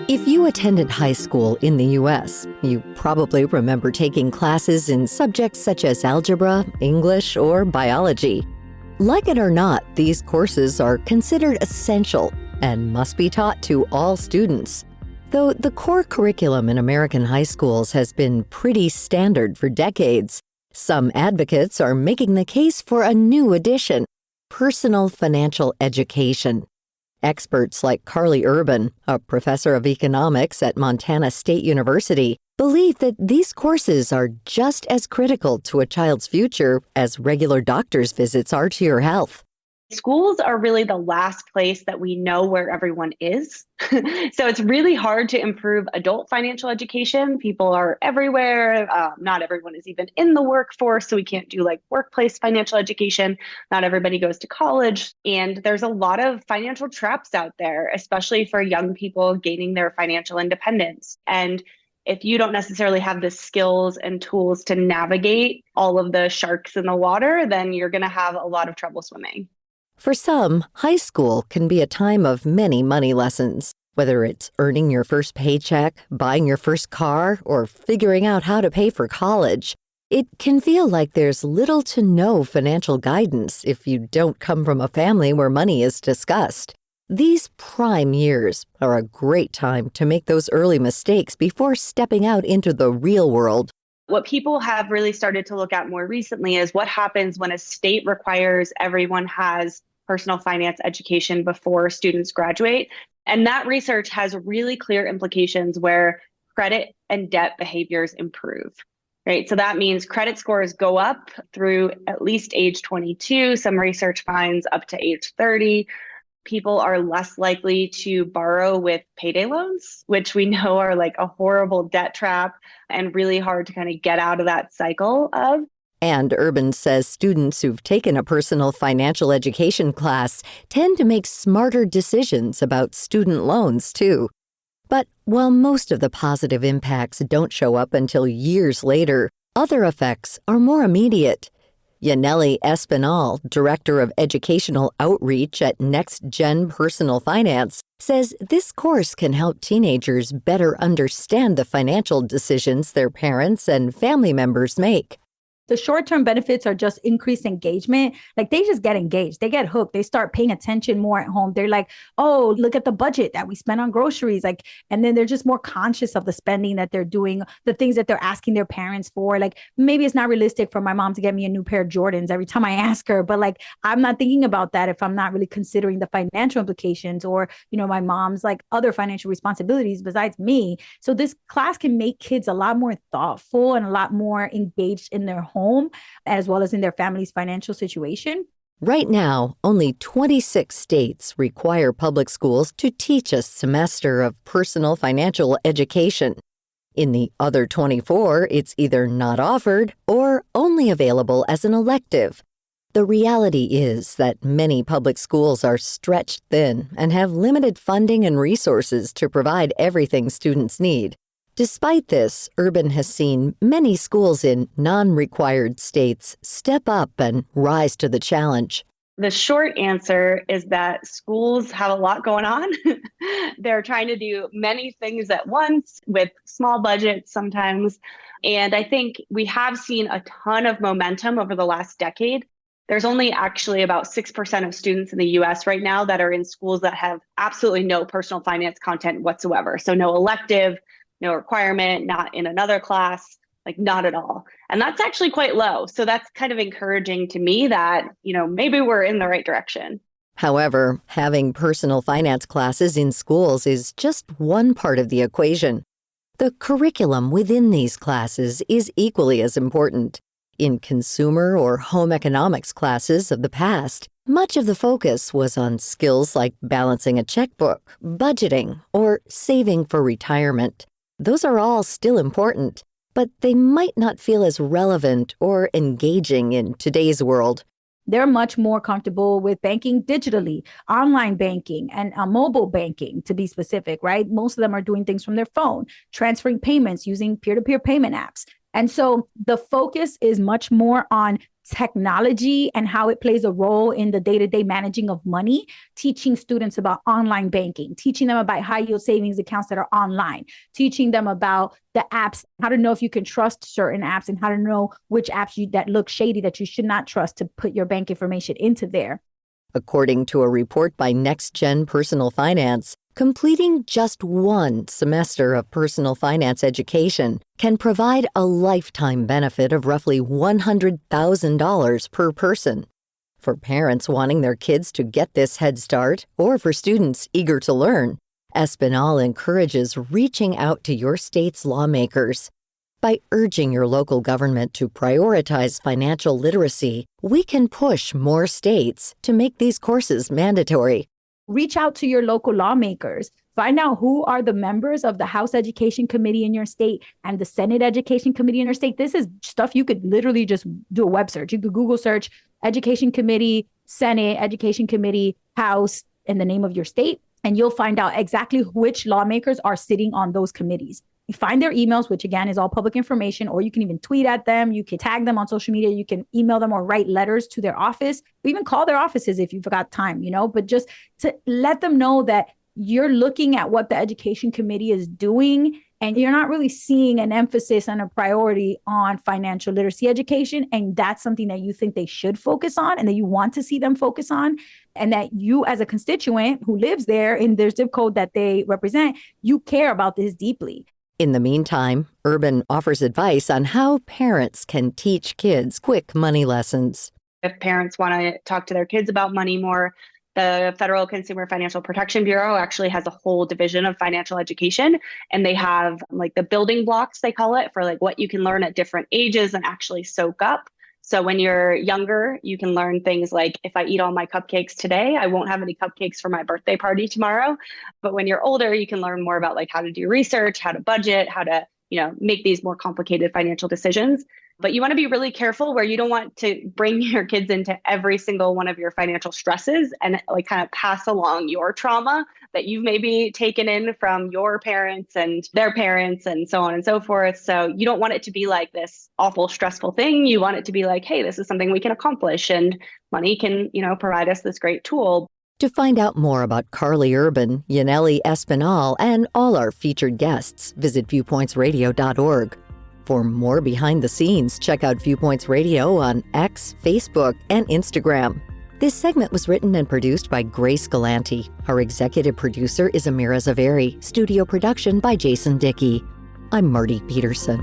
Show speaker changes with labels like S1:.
S1: If you attended high school in the US, you probably remember taking classes in subjects such as algebra, English, or biology. Like it or not, these courses are considered essential and must be taught to all students. Though the core curriculum in American high schools has been pretty standard for decades, some advocates are making the case for a new addition: personal financial education. Experts like Carly Urban, a professor of economics at Montana State University, believe that these courses are just as critical to a child's future as regular doctor's visits are to your health.
S2: Schools are really the last place that we know where everyone is. So it's really hard to improve adult financial education. People are everywhere. Not everyone is even in the workforce, so we can't do like workplace financial education. Not everybody goes to college. And there's a lot of financial traps out there, especially for young people gaining their financial independence. And if you don't necessarily have the skills and tools to navigate all of the sharks in the water, then you're going to have a lot of trouble swimming.
S1: For some, high school can be a time of many money lessons, whether it's earning your first paycheck, buying your first car, or figuring out how to pay for college. It can feel like there's little to no financial guidance if you don't come from a family where money is discussed. These prime years are a great time to make those early mistakes before stepping out into the real world.
S2: What people have really started to look at more recently is what happens when a state requires everyone has personal finance education before students graduate. And that research has really clear implications where credit and debt behaviors improve, right? So that means credit scores go up through at least age 22. Some research finds up to age 30. People are less likely to borrow with payday loans, which we know are like a horrible debt trap and really hard to kind of get out of that cycle of.
S1: And Urban says students who've taken a personal financial education class tend to make smarter decisions about student loans, too. But while most of the positive impacts don't show up until years later, other effects are more immediate. Yaneli Espinal, Director of Educational Outreach at Next Gen Personal Finance, says this course can help teenagers better understand the financial decisions their parents and family members make.
S3: The short-term benefits are just increased engagement. Like they just get engaged. They get hooked. They start paying attention more at home. They're like, oh, look at the budget that we spend on groceries. Like, and then they're just more conscious of the spending that they're doing, the things that they're asking their parents for. Like maybe it's not realistic for my mom to get me a new pair of Jordans every time I ask her, but like I'm not thinking about that if I'm not really considering the financial implications or, my mom's like other financial responsibilities besides me. So this class can make kids a lot more thoughtful and a lot more engaged in their home, as well as in their family's financial situation.
S1: Right now, only 26 states require public schools to teach a semester of personal financial education. In the other 24, it's either not offered or only available as an elective. The reality is that many public schools are stretched thin and have limited funding and resources to provide everything students need. Despite this, Urban has seen many schools in non-required states step up and rise to the challenge.
S2: The short answer is that schools have a lot going on. They're trying to do many things at once with small budgets sometimes. And I think we have seen a ton of momentum over the last decade. There's only actually about 6% of students in the US right now that are in schools that have absolutely no personal finance content whatsoever. So no elective, no requirement, not in another class, like not at all. And that's actually quite low. So that's kind of encouraging to me that, maybe we're in the right direction.
S1: However, having personal finance classes in schools is just one part of the equation. The curriculum within these classes is equally as important. In consumer or home economics classes of the past, much of the focus was on skills like balancing a checkbook, budgeting, or saving for retirement. Those are all still important, but they might not feel as relevant or engaging in today's world.
S3: They're much more comfortable with banking digitally, online banking, and mobile banking, to be specific, right? Most of them are doing things from their phone, transferring payments using peer-to-peer payment apps. And so the focus is much more on technology and how it plays a role in the day-to-day managing of money, teaching students about online banking, teaching them about high yield savings accounts that are online, teaching them about the apps, how to know if you can trust certain apps and how to know which apps that look shady that you should not trust to put your bank information into there.
S1: According to a report by Next Gen Personal Finance, completing just one semester of personal finance education can provide a lifetime benefit of roughly $100,000 per person. For parents wanting their kids to get this head start, or for students eager to learn, Espinal encourages reaching out to your state's lawmakers. By urging your local government to prioritize financial literacy, we can push more states to make these courses mandatory.
S3: Reach out to your local lawmakers. Find out who are the members of the House Education Committee in your state and the Senate Education Committee in your state. This is stuff you could literally just do a web search. You could Google search Education Committee, Senate, Education Committee, House, and the name of your state, and you'll find out exactly which lawmakers are sitting on those committees. You find their emails, which again is all public information, or you can even tweet at them. You can tag them on social media. You can email them or write letters to their office, or even call their offices if you've got time, but just to let them know that you're looking at what the education committee is doing and you're not really seeing an emphasis and a priority on financial literacy education. And that's something that you think they should focus on and that you want to see them focus on. And that you as a constituent who lives there in their zip code that they represent, you care about this deeply.
S1: In the meantime, Urban offers advice on how parents can teach kids quick money lessons.
S2: If parents want to talk to their kids about money more, the Federal Consumer Financial Protection Bureau actually has a whole division of financial education, and they have like the building blocks, they call it, for like what you can learn at different ages and actually soak up. So when you're younger, you can learn things like, if I eat all my cupcakes today, I won't have any cupcakes for my birthday party tomorrow. But when you're older, you can learn more about like how to do research, how to budget, how to, make these more complicated financial decisions. But you want to be really careful where you don't want to bring your kids into every single one of your financial stresses and like kind of pass along your trauma that you've maybe taken in from your parents and their parents and so on and so forth. So you don't want it to be like this awful, stressful thing. You want it to be like, hey, this is something we can accomplish and money can, provide us this great tool.
S1: To find out more about Carly Urban, Yaneli Espinal, and all our featured guests, visit viewpointsradio.org. For more behind the scenes, check out Viewpoints Radio on X, Facebook, and Instagram. This segment was written and produced by Grace Galanti. Our executive producer is Amira Zaveri. Studio production by Jason Dickey. I'm Marty Peterson.